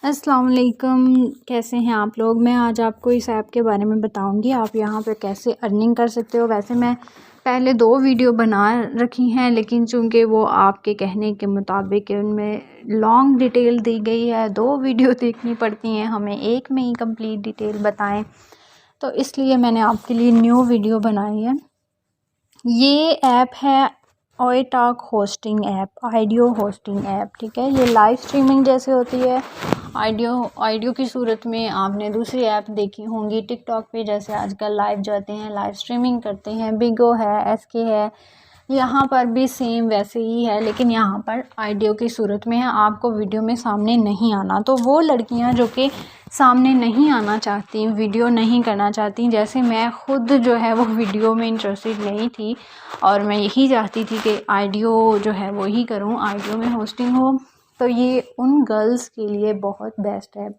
अस्सलाम वालेकुम। कैसे हैं आप लोग। मैं आज आपको इस ऐप के बारे में बताऊंगी आप यहाँ पे कैसे अर्निंग कर सकते हो। वैसे मैं पहले 2 वीडियो बना रखी हैं, लेकिन चूँकि वो आपके कहने के मुताबिक उनमें लॉन्ग डिटेल दी गई है, 2 वीडियो देखनी पड़ती हैं हमें, एक में ही कंप्लीट डिटेल बताएं, तो इसलिए मैंने आपके लिए न्यू वीडियो बनाई है। ये ऐप है ऑयटाक hosting app, audio hosting app. ठीक है, ये लाइव स्ट्रीमिंग जैसे होती है ऑडियो की सूरत में। आपने दूसरी ऐप देखी होंगी टिकटॉक पे, जैसे आजकल लाइव जाते हैं, लाइव स्ट्रीमिंग करते हैं, बिगो है, एसके है। यहाँ पर भी सेम वैसे ही है, लेकिन यहाँ पर ऑडियो की सूरत में है, आपको वीडियो में सामने नहीं आना। तो वो लड़कियाँ जो कि सामने नहीं आना चाहती, वीडियो नहीं करना चाहती, जैसे मैं ख़ुद जो है वो वीडियो में इंटरेस्टेड नहीं थी और मैं यही चाहती थी कि ऑडियो जो है वो ही करूँ, ऑडियो में होस्टिंग हो, तो ये उन गर्ल्स के लिए बहुत बेस्ट है।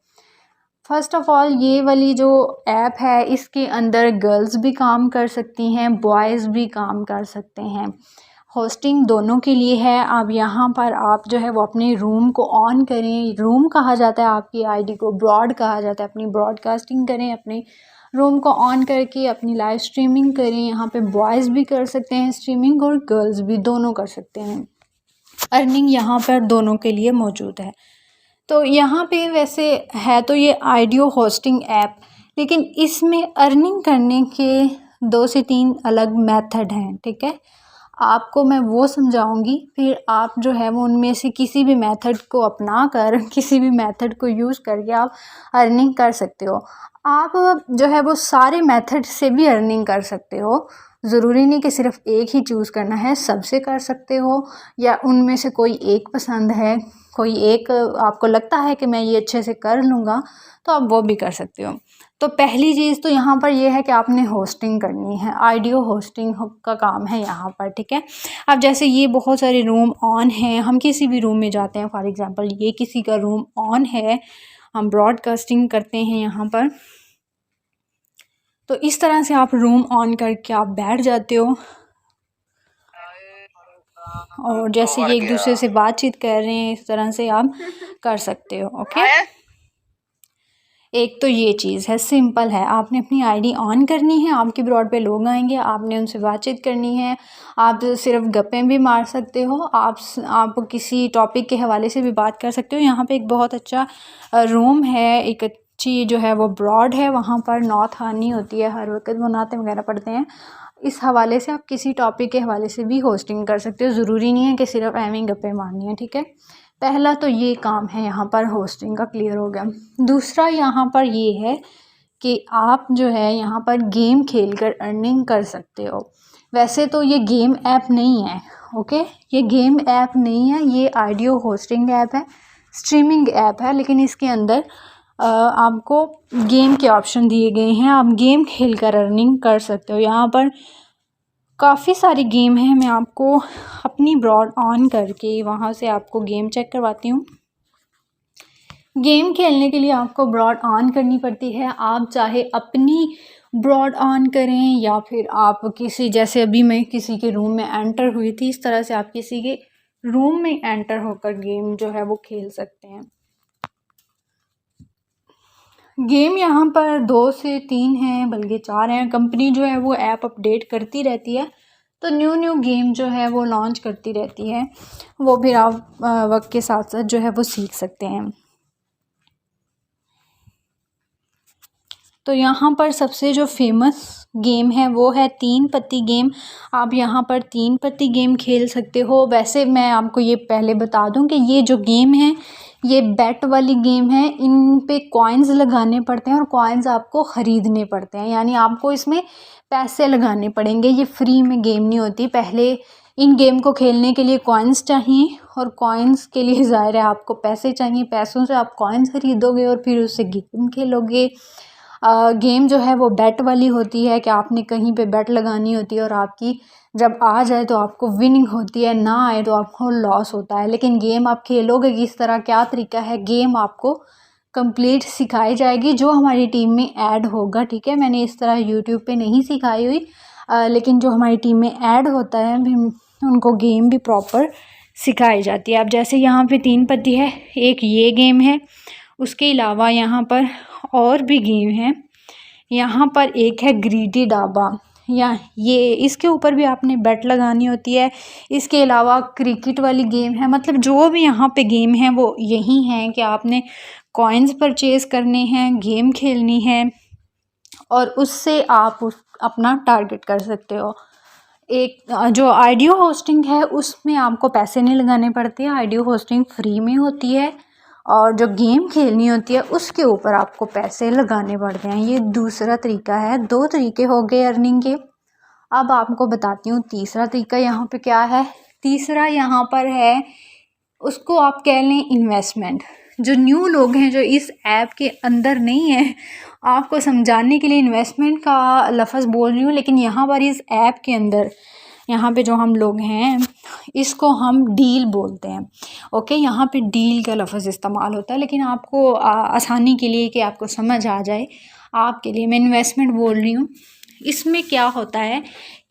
फ़र्स्ट ऑफ़ ऑल ये वाली जो ऐप है, इसके अंदर गर्ल्स भी काम कर सकती हैं, बॉयज़ भी काम कर सकते हैं। होस्टिंग दोनों के लिए है। अब यहाँ पर आप जो है वो अपने रूम को ऑन करें, रूम कहा जाता है आपकी आईडी को, ब्रॉड कहा जाता है, अपनी ब्रॉडकास्टिंग करें, अपने रूम को ऑन करके अपनी लाइव स्ट्रीमिंग करें। यहाँ पे बॉयज़ भी कर सकते हैं स्ट्रीमिंग और गर्ल्स भी, दोनों कर सकते हैं। अर्निंग यहाँ पर दोनों के लिए मौजूद है। तो यहाँ पे वैसे है तो ये ऑडियो होस्टिंग ऐप, लेकिन इसमें अर्निंग करने के 2 से 3 अलग मेथड हैं। ठीक है, आपको मैं वो समझाऊंगी, फिर आप जो है वो उनमें से किसी भी मेथड को अपना कर, किसी भी मेथड को यूज़ करके आप अर्निंग कर सकते हो। आप जो है वो सारे मेथड से भी अर्निंग कर सकते हो, ज़रूरी नहीं कि सिर्फ एक ही चूज़ करना है, सबसे कर सकते हो, या उनमें से कोई एक पसंद है, कोई एक आपको लगता है कि मैं ये अच्छे से कर लूँगा, तो आप वो भी कर सकते हो। तो पहली चीज़ तो यहाँ पर ये है कि आपने होस्टिंग करनी है, ऑडियो होस्टिंग का काम है यहाँ पर। ठीक है, अब जैसे ये बहुत सारे रूम ऑन हैं, हम किसी भी रूम में जाते हैं, फॉर एग्ज़ाम्पल ये किसी का रूम ऑन है, हम ब्रॉडकास्टिंग करते हैं यहाँ पर, तो इस तरह से आप रूम ऑन करके आप बैठ जाते हो और जैसे ये एक दूसरे से बातचीत कर रहे हैं, इस तरह से आप कर सकते हो। ओके, एक तो ये चीज़ है, सिंपल है। आपने अपनी आईडी ऑन करनी है, आपके ब्रॉड पे लोग आएंगे, आपने उनसे बातचीत करनी है। आप सिर्फ गप्पें भी मार सकते हो, आप किसी टॉपिक के हवाले से भी बात कर सकते हो। यहाँ पे एक बहुत अच्छा रूम है, एक अच्छी जो है वो ब्रॉड है, वहाँ पर नौत खानी होती है, हर वक्त वो नाते वगैरह पढ़ते हैं। इस हवाले से आप किसी टॉपिक के हवाले से भी होस्टिंग कर सकते हो, ज़रूरी नहीं है कि सिर्फ एवं गप्पे मारनी है। ठीक है, पहला तो ये काम है यहाँ पर होस्टिंग का, क्लियर हो गया। दूसरा यहाँ पर ये है कि आप जो है यहाँ पर गेम खेलकर अर्निंग कर सकते हो। वैसे तो ये गेम ऐप नहीं है, ओके, ये गेम ऐप नहीं है, ये ऑडियो होस्टिंग ऐप है, स्ट्रीमिंग ऐप है, लेकिन इसके अंदर आपको गेम के ऑप्शन दिए गए हैं, आप गेम खेलकर अर्निंग कर सकते हो। यहाँ पर काफ़ी सारी गेम है, मैं आपको अपनी ब्रॉड ऑन करके वहाँ से आपको गेम चेक करवाती हूँ। गेम खेलने के लिए आपको ब्रॉड ऑन करनी पड़ती है, आप चाहे अपनी ब्रॉड ऑन करें या फिर आप किसी, जैसे अभी मैं किसी के रूम में एंटर हुई थी, इस तरह से आप किसी के रूम में एंटर होकर गेम जो है वो खेल सकते हैं। गेम यहाँ पर 2 से 3 हैं, बल्कि 4 हैं। कंपनी जो है वो ऐप अपडेट करती रहती है, तो न्यू गेम जो है वो लॉन्च करती रहती है, वो फिर आप वक्त के साथ साथ जो है वो सीख सकते हैं। तो यहाँ पर सबसे जो फेमस गेम है वो है 3 पत्ती गेम। आप यहाँ पर 3 पत्ती गेम खेल सकते हो। वैसे मैं आपको ये पहले बता दूं कि ये जो गेम है ये बेट वाली गेम है, इन पे कॉइन्स लगाने पड़ते हैं और कॉइन्स आपको ख़रीदने पड़ते हैं, यानी आपको इसमें पैसे लगाने पड़ेंगे, ये फ्री में गेम नहीं होती। पहले इन गेम को खेलने के लिए कॉइन्स चाहिए और कॉइन्स के लिए ज़ाहिर है आपको पैसे चाहिए, पैसों से आप कॉइन्स ख़रीदोगे और फिर उससे गेम खेलोगे। गेम जो है वो बेट वाली होती है कि आपने कहीं पे बेट लगानी होती है और आपकी जब आ जाए तो आपको विनिंग होती है, ना आए तो आपको लॉस होता है। लेकिन गेम आप खेलोगे किस तरह, क्या तरीका है, गेम आपको कंप्लीट सिखाई जाएगी जो हमारी टीम में ऐड होगा। ठीक है, मैंने इस तरह यूट्यूब पे नहीं सिखाई हुई, लेकिन जो हमारी टीम में ऐड होता है उनको गेम भी प्रॉपर सिखाई जाती है। अब जैसे यहाँ पे 3 पत्ती है, एक ये गेम है उसके अलावा यहाँ पर और भी गेम हैं। यहाँ पर एक है ग्रीडी डाबा, या ये इसके ऊपर भी आपने बेट लगानी होती है। इसके अलावा क्रिकेट वाली गेम है। मतलब जो भी यहाँ पे गेम है वो यही हैं कि आपने कॉइन्स परचेज़ करने हैं, गेम खेलनी है और उससे आप अपना टारगेट कर सकते हो। एक जो आइडियो होस्टिंग है उसमें आपको पैसे नहीं लगाने पड़ते, आइडियो होस्टिंग फ्री में होती है। और जो गेम खेलनी होती है उसके ऊपर आपको पैसे लगाने पड़ते हैं। ये दूसरा तरीका है। 2 तरीके हो गए अर्निंग के। अब आपको बताती हूँ तीसरा तरीका यहाँ पे क्या है। तीसरा यहाँ पर है, उसको आप कह लें इन्वेस्टमेंट। जो न्यू लोग हैं जो इस ऐप के अंदर नहीं है, आपको समझाने के लिए इन्वेस्टमेंट का लफ्ज़ बोल रही हूँ, लेकिन यहाँ पर इस ऐप के अंदर यहाँ पे जो हम लोग हैं इसको हम डील बोलते हैं। ओके, यहाँ पे डील का लफ्ज़ इस्तेमाल होता है, लेकिन आपको आसानी के लिए कि आपको समझ आ जाए आपके लिए मैं इन्वेस्टमेंट बोल रही हूँ। इसमें क्या होता है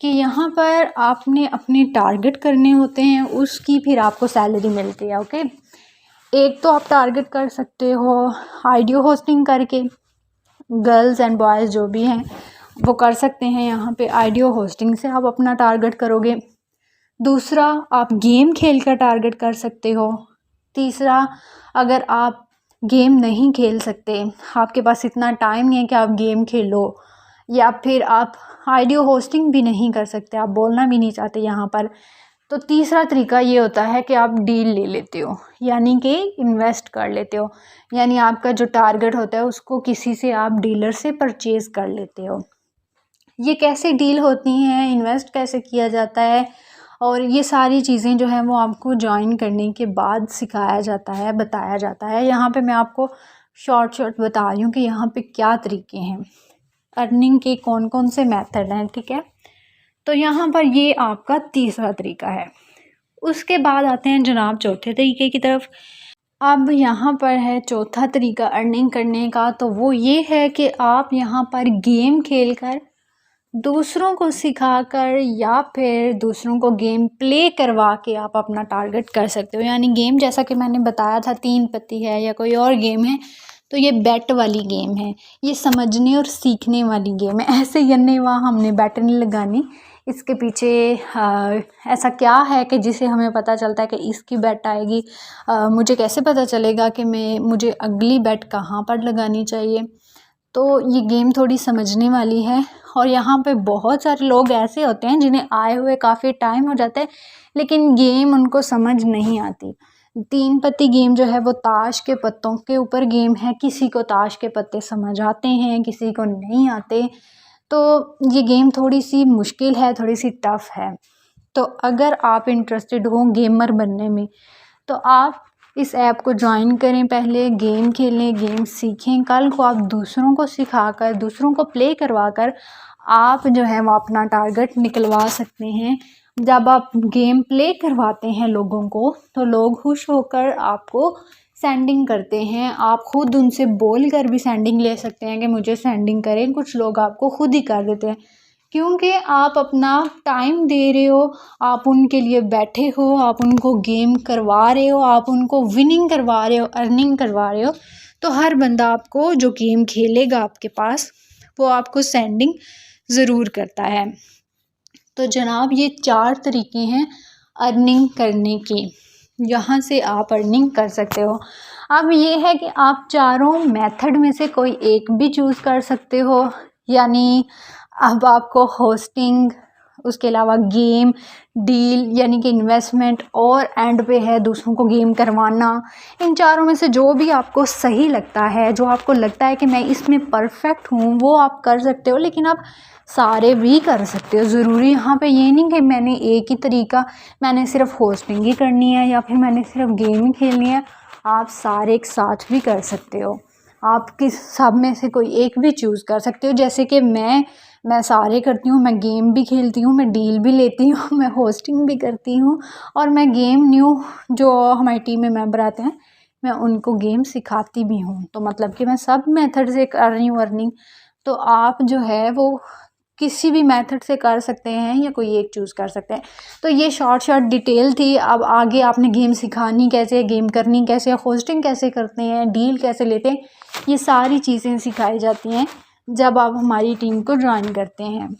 कि यहाँ पर आपने अपने टारगेट करने होते हैं, उसकी फिर आपको सैलरी मिलती है। ओके, एक तो आप टारगेट कर सकते हो आइडियो होस्टिंग करके, गर्ल्स एंड बॉयज़ जो भी हैं वो कर सकते हैं। यहाँ पे आइडियो होस्टिंग से आप अपना टारगेट करोगे। दूसरा, आप गेम खेल कर टारगेट कर सकते हो। तीसरा, अगर आप गेम नहीं खेल सकते, आपके पास इतना टाइम नहीं है कि आप गेम खेलो, या फिर आप आइडियो होस्टिंग भी नहीं कर सकते, आप बोलना भी नहीं चाहते यहाँ पर, तो तीसरा तरीका ये होता है कि आप डील ले लेते हो, यानी कि इन्वेस्ट कर लेते हो। यानी आपका जो टारगेट होता है उसको किसी से आप डीलर से परचेज़ कर लेते हो। ये कैसे डील होती हैं, इन्वेस्ट कैसे किया जाता है, और ये सारी चीज़ें जो है वो आपको ज्वाइन करने के बाद सिखाया जाता है, बताया जाता है। यहाँ पे मैं आपको शॉर्ट बता रही हूँ कि यहाँ पे क्या तरीके हैं अर्निंग के, कौन कौन से मेथड हैं। ठीक है, तो यहाँ पर ये आपका तीसरा तरीका है। उसके बाद आते हैं जनाब चौथे तरीके की तरफ। अब यहाँ पर है चौथा तरीका अर्निंग करने का, तो वो ये है कि आप यहाँ पर गेम खेलकर दूसरों को सिखाकर या फिर दूसरों को गेम प्ले करवा के आप अपना टारगेट कर सकते हो। यानी गेम जैसा कि मैंने बताया था 3 पत्ती है या कोई और गेम है, तो ये बेट वाली गेम है, ये समझने और सीखने वाली गेम है। ऐसे यन्ने वहाँ हमने बेट नहीं लगानी, इसके पीछे ऐसा क्या है कि जिसे हमें पता चलता है कि इसकी बेट आएगी। मुझे कैसे पता चलेगा कि मुझे अगली बेट कहाँ पर लगानी चाहिए। तो ये गेम थोड़ी समझने वाली है। और यहाँ पे बहुत सारे लोग ऐसे होते हैं जिन्हें आए हुए काफ़ी टाइम हो जाता है, लेकिन गेम उनको समझ नहीं आती। 3 पत्ती गेम जो है वो ताश के पत्तों के ऊपर गेम है। किसी को ताश के पत्ते समझ आते हैं, किसी को नहीं आते, तो ये गेम थोड़ी सी मुश्किल है, थोड़ी सी टफ़ है। तो अगर आप इंटरेस्टेड हो गेमर बनने में, तो आप इस ऐप को ज्वाइन करें, पहले गेम खेलें, गेम सीखें। कल को आप दूसरों को सिखाकर, दूसरों को प्ले करवाकर आप जो है वो अपना टारगेट निकलवा सकते हैं। जब आप गेम प्ले करवाते हैं लोगों को, तो लोग खुश होकर आपको सेंडिंग करते हैं। आप खुद उनसे बोल कर भी सेंडिंग ले सकते हैं कि मुझे सेंडिंग करें। कुछ लोग आपको खुद ही कर देते हैं, क्योंकि आप अपना टाइम दे रहे हो, आप उनके लिए बैठे हो, आप उनको गेम करवा रहे हो, आप उनको विनिंग करवा रहे हो, अर्निंग करवा रहे हो। तो हर बंदा आपको जो गेम खेलेगा आपके पास, वो आपको सेंडिंग ज़रूर करता है। तो जनाब ये 4 तरीके हैं अर्निंग करने के, यहाँ से आप अर्निंग कर सकते हो। अब ये है कि आप चारों मेथड में से कोई एक भी चूज़ कर सकते हो। यानी अब आपको होस्टिंग, उसके अलावा गेम, डील यानी कि इन्वेस्टमेंट, और एंड पे है दूसरों को गेम करवाना। इन चारों में से जो भी आपको सही लगता है, जो आपको लगता है कि मैं इसमें परफेक्ट हूँ, वो आप कर सकते हो। लेकिन आप सारे भी कर सकते हो। ज़रूरी यहाँ पे ये नहीं कि मैंने एक ही तरीका, मैंने सिर्फ होस्टिंग ही करनी है या फिर मैंने सिर्फ गेम ही खेलनी है। आप सारे एक साथ भी कर सकते हो। आप किस सब में से कोई एक भी चूज़ कर सकते हो। जैसे कि मैं सारे करती हूँ, मैं गेम भी खेलती हूँ, मैं डील भी लेती हूँ, मैं होस्टिंग भी करती हूँ, और मैं गेम न्यू जो हमारी टीम में मेंबर आते हैं मैं उनको गेम सिखाती भी हूँ। तो मतलब कि मैं सब मेथड से कर रही हूँ अर्निंग। तो आप जो है वो किसी भी मेथड से कर सकते हैं या कोई एक चूज़ कर सकते हैं। तो ये शॉर्ट डिटेल थी। अब आगे आपने गेम सिखानी कैसे है, गेम करनी कैसे है, होस्टिंग कैसे करते हैं, डील कैसे लेते हैं, ये सारी चीज़ें सिखाई जाती हैं जब आप हमारी टीम को ज्वाइन करते हैं।